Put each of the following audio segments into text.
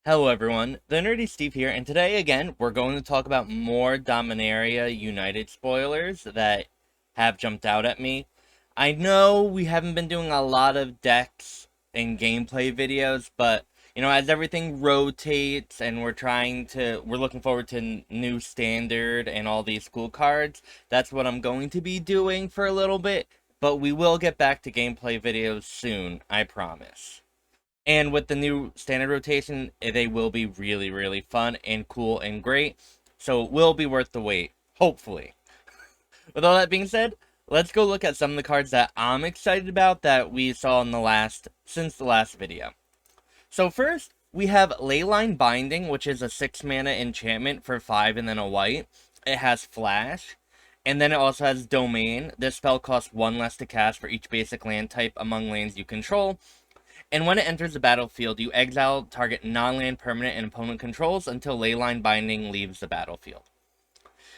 Hello everyone, the Nerdy Steve here, and today again we're going to talk about more Dominaria United spoilers that have jumped out at me. I know we haven't been doing a lot of decks and gameplay videos, but as everything rotates and we're looking forward to new standard and all these cool cards, that's what I'm going to be doing for a little bit, but we will get back to gameplay videos soon, I promise. And with the new standard rotation, they will be really, really fun and cool and great. So it will be worth the wait, hopefully. With all that being said, let's go look at some of the cards that I'm excited about that we saw since the last video. So first, we have Leyline Binding, which is a 6 mana enchantment for 5 and then a white. It has Flash. And then it also has Domain. This spell costs 1 less to cast for each basic land type among lands you control. And when it enters the battlefield, you exile target non-land permanent and opponent controls until Leyline Binding leaves the battlefield.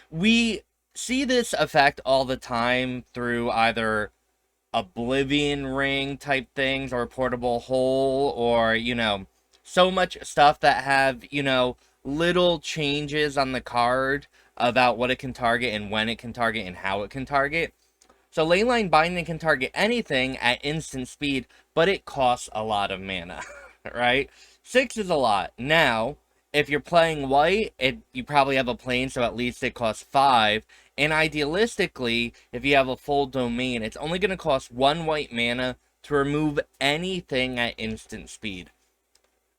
We see this effect all the time through either Oblivion Ring type things or Portable Hole or, so much stuff that have, little changes on the card about what it can target and when it can target and how it can target. So Leyline Binding can target anything at instant speed, but it costs a lot of mana, right? 6 is a lot. Now, if you're playing white, you probably have a plane, so at least it costs 5. And idealistically, if you have a full domain, it's only going to cost 1 white mana to remove anything at instant speed.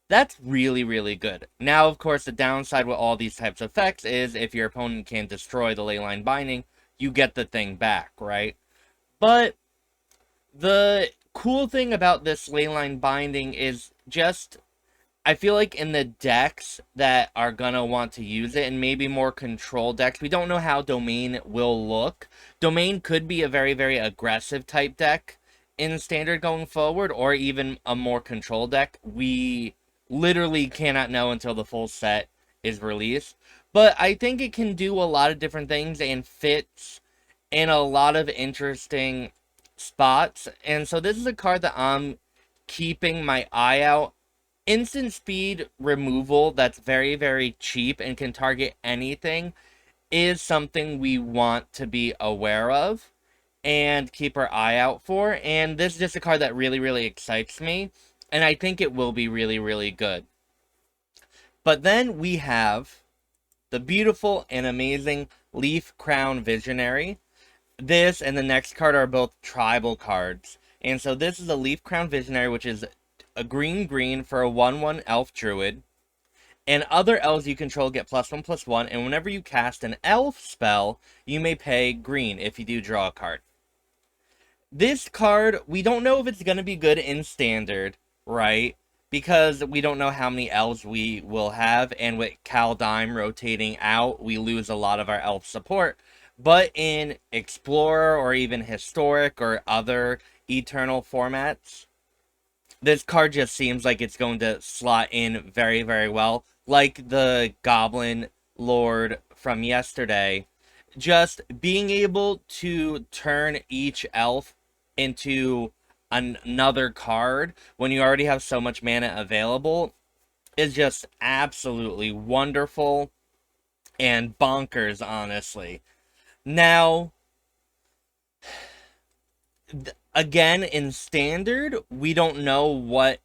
That's really, really good. Now, of course, the downside with all these types of effects is if your opponent can't destroy the Leyline Binding, you get the thing back, right? But the cool thing about this Leyline Binding is just, I feel like in the decks that are gonna want to use it, and maybe more control decks, we don't know how Domain will look. Domain could be a very, very aggressive type deck in Standard going forward, or even a more control deck. We literally cannot know until the full set is released. But I think it can do a lot of different things and fits in a lot of interesting spots. And so this is a card that I'm keeping my eye out. Instant speed removal that's very, very cheap and can target anything is something we want to be aware of and keep our eye out for. And this is just a card that really, really excites me. And I think it will be really, really good. But then we have the beautiful and amazing Leaf Crown Visionary. This and the next card are both tribal cards. And so this is a Leaf Crown Visionary, which is a green for a 1/1 elf druid. And other elves you control get +1/+1, and whenever you cast an elf spell, you may pay green if you do draw a card. This card, we don't know if it's going to be good in Standard, right? Because we don't know how many elves we will have, and with Kaldheim rotating out, we lose a lot of our elf support. But in Explorer or even Historic or other Eternal formats, this card just seems like it's going to slot in very, very well. Like the Goblin Lord from yesterday, just being able to turn each elf into another card when you already have so much mana available is just absolutely wonderful and bonkers, honestly. Now, again, in Standard, we don't know what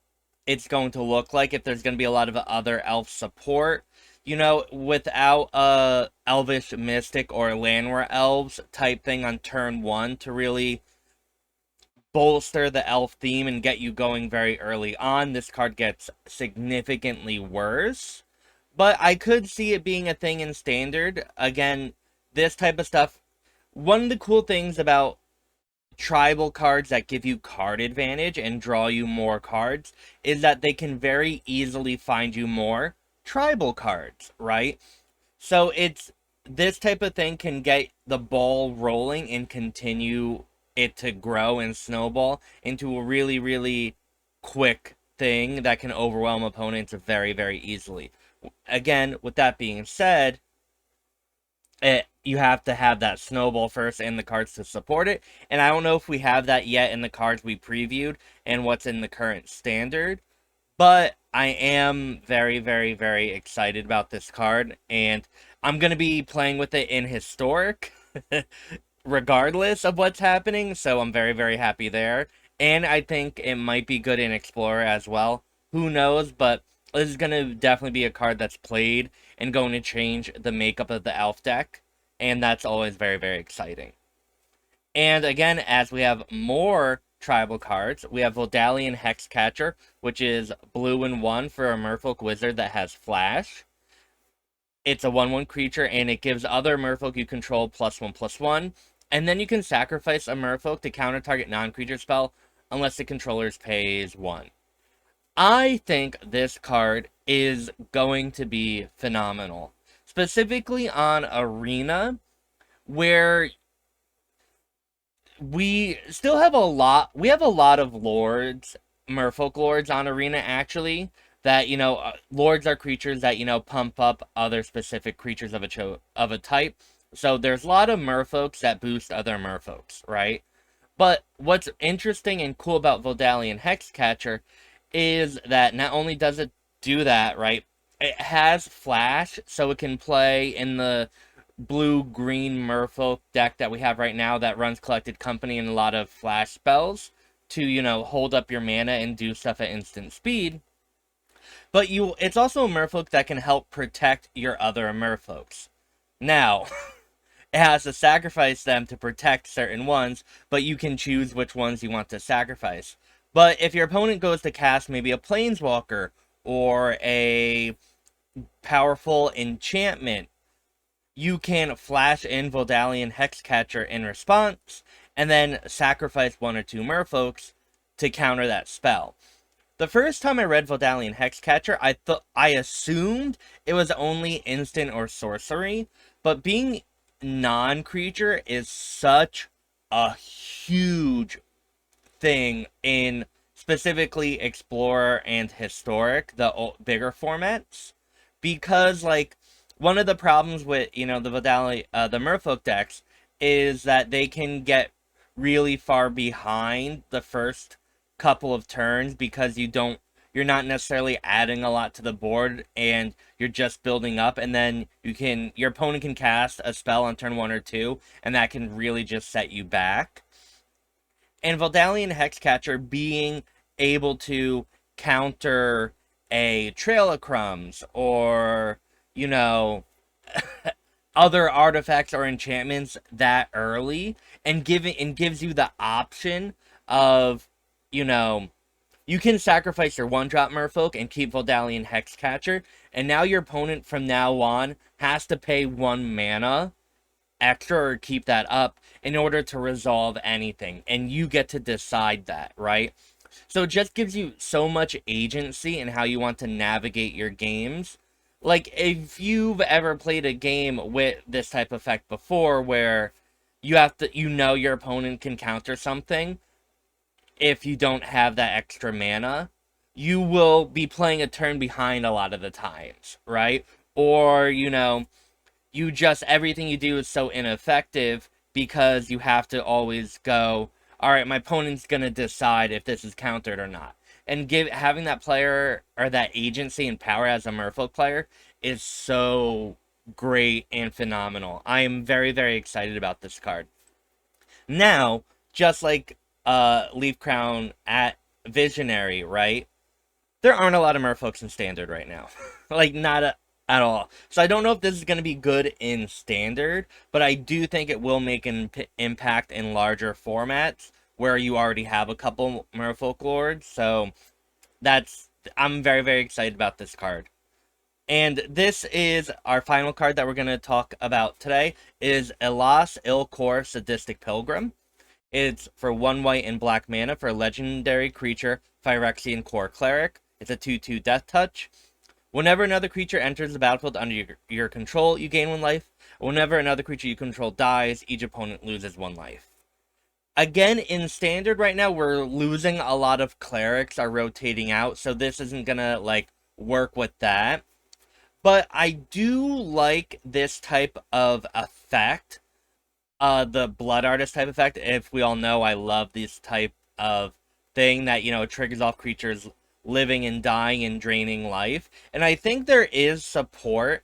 it's going to look like, if there's going to be a lot of other elf support. Without a Elvish Mystic or Llanowar Elves type thing on turn 1 to really bolster the elf theme and get you going very early on, this card gets significantly worse. But I could see it being a thing in Standard. Again, this type of stuff, one of the cool things about tribal cards that give you card advantage and draw you more cards is that they can very easily find you more tribal cards, right? So this type of thing can get the ball rolling and continue it to grow and snowball into a really, really quick thing that can overwhelm opponents very, very easily. Again, with that being said, you have to have that snowball first and the cards to support it. And I don't know if we have that yet in the cards we previewed and what's in the current Standard. But I am very, very, very excited about this card, and I'm going to be playing with it in Historic, regardless of what's happening, so I'm very, very happy there. And I think it might be good in Explorer as well. Who knows, but this is going to definitely be a card that's played and going to change the makeup of the Elf deck, and that's always very, very exciting. And again, as we have more tribal cards, we have Voldalion Hex Catcher, which is blue and 1 for a Merfolk Wizard that has Flash. It's a 1/1 creature, and it gives other Merfolk you control +1/+1. And then you can sacrifice a Merfolk to counter target non-creature spell unless the controller's pays 1. I think this card is going to be phenomenal. Specifically on Arena, where we still have a lot of lords, merfolk lords on Arena, actually, that, lords are creatures that, pump up other specific creatures of a type. So there's a lot of merfolks that boost other merfolks, right? But what's interesting and cool about Voldalion Hex Catcher is that not only does it do that, right? It has flash, so it can play in the blue-green merfolk deck that we have right now that runs Collected Company and a lot of flash spells to, hold up your mana and do stuff at instant speed. But it's also a merfolk that can help protect your other merfolks. Now, it has to sacrifice them to protect certain ones, but you can choose which ones you want to sacrifice. But if your opponent goes to cast maybe a Planeswalker or a powerful enchantment, you can flash in Voldalion Hex Catcher in response, and then sacrifice 1 or 2 merfolks to counter that spell. The first time I read Voldalion Hex Catcher, I assumed it was only instant or sorcery, but being non-creature is such a huge thing in specifically Explorer and Historic, the bigger formats, because, like, one of the problems with, the Merfolk decks is that they can get really far behind the first couple of turns because you're not necessarily adding a lot to the board and you're just building up, and then your opponent can cast a spell on turn 1 or 2, and that can really just set you back. And Voldalion Hexcatcher being able to counter a Trail of Crumbs or, other artifacts or enchantments that early, and gives you the option of, you can sacrifice your 1-drop merfolk and keep Voldalion Hexcatcher, and now your opponent from now on has to pay 1 mana extra or keep that up in order to resolve anything, and you get to decide that, right? So it just gives you so much agency in how you want to navigate your games. Like, if you've ever played a game with this type of effect before, where your opponent can counter something if you don't have that extra mana, you will be playing a turn behind a lot of the times, right? Or, everything you do is so ineffective because you have to always go, all right, my opponent's going to decide if this is countered or not. And having that player or that agency and power as a Merfolk player is so great and phenomenal. I am very, very excited about this card. Now, just like Leaf Crown at Visionary, right? There aren't a lot of Merfolks in Standard right now. Like, not at all. So I don't know if this is going to be good in Standard, but I do think it will make an impact in larger formats where you already have a couple Merfolk Lords. So I'm very, very excited about this card. And this is our final card that we're going to talk about today, is Elas, Ilcor, Sadistic Pilgrim. It's for 1 white and black mana for a legendary creature, Phyrexian Core Cleric. It's a 2/2 Death Touch. Whenever another creature enters the battlefield under your control, you gain 1 life. Whenever another creature you control dies, each opponent loses 1 life. Again, in Standard right now, we're losing a lot of clerics are rotating out, so this isn't gonna, work with that. But I do like this type of effect, the Blood Artist type effect. If we all know, I love this type of thing that, triggers off creatures' living and dying and draining life. And I think there is support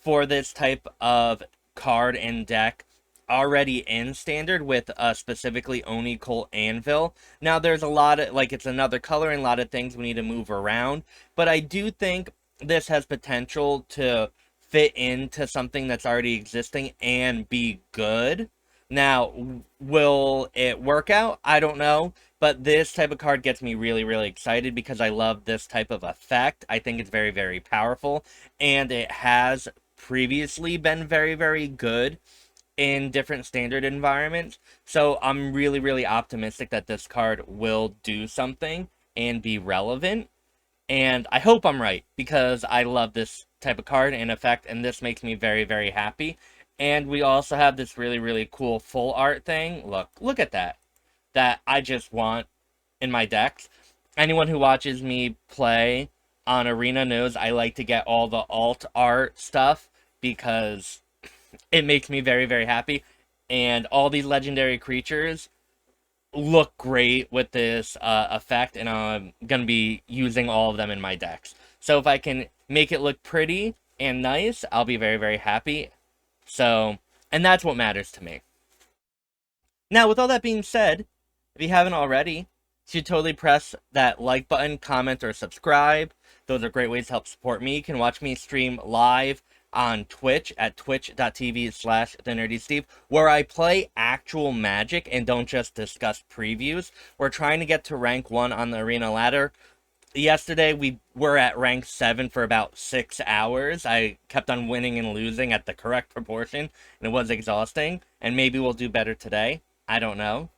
for this type of card and deck already in standard with specifically Oni, Colt, Anvil. Now there's a lot of, like, it's another color and a lot of things we need to move around, but I do think this has potential to fit into something that's already existing and be good. Now, will it work out? I don't know, but this type of card gets me really, really excited because I love this type of effect. I think it's very, very powerful, and it has previously been very, very good in different standard environments. So I'm really, really optimistic that this card will do something and be relevant. And I hope I'm right because I love this type of card and effect, and this makes me very, very happy. And we also have this really, really cool full art thing. Look at that. That I just want in my decks. Anyone who watches me play on Arena knows I like to get all the alt art stuff because it makes me very, very happy. And all these legendary creatures look great with this effect, and I'm going to be using all of them in my decks. So if I can make it look pretty and nice, I'll be very, very happy. So, and that's what matters to me. Now, with all that being said, if you haven't already, you should totally press that like button, comment, or subscribe. Those are great ways to help support me. You can watch me stream live on Twitch at twitch.tv/thenerdysteve, where I play actual Magic and don't just discuss previews. We're trying to get to rank 1 on the arena ladder. Yesterday we were at rank 7 for about 6 hours. I kept on winning and losing at the correct proportion, and it was exhausting. And maybe we'll do better today. I don't know.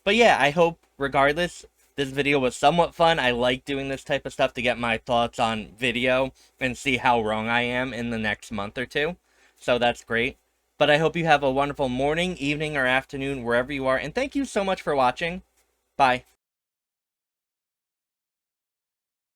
But yeah, I hope, regardless, this video was somewhat fun. I like doing this type of stuff to get my thoughts on video and see how wrong I am in the next month or two. So that's great. But I hope you have a wonderful morning, evening, or afternoon, wherever you are. And thank you so much for watching. Bye.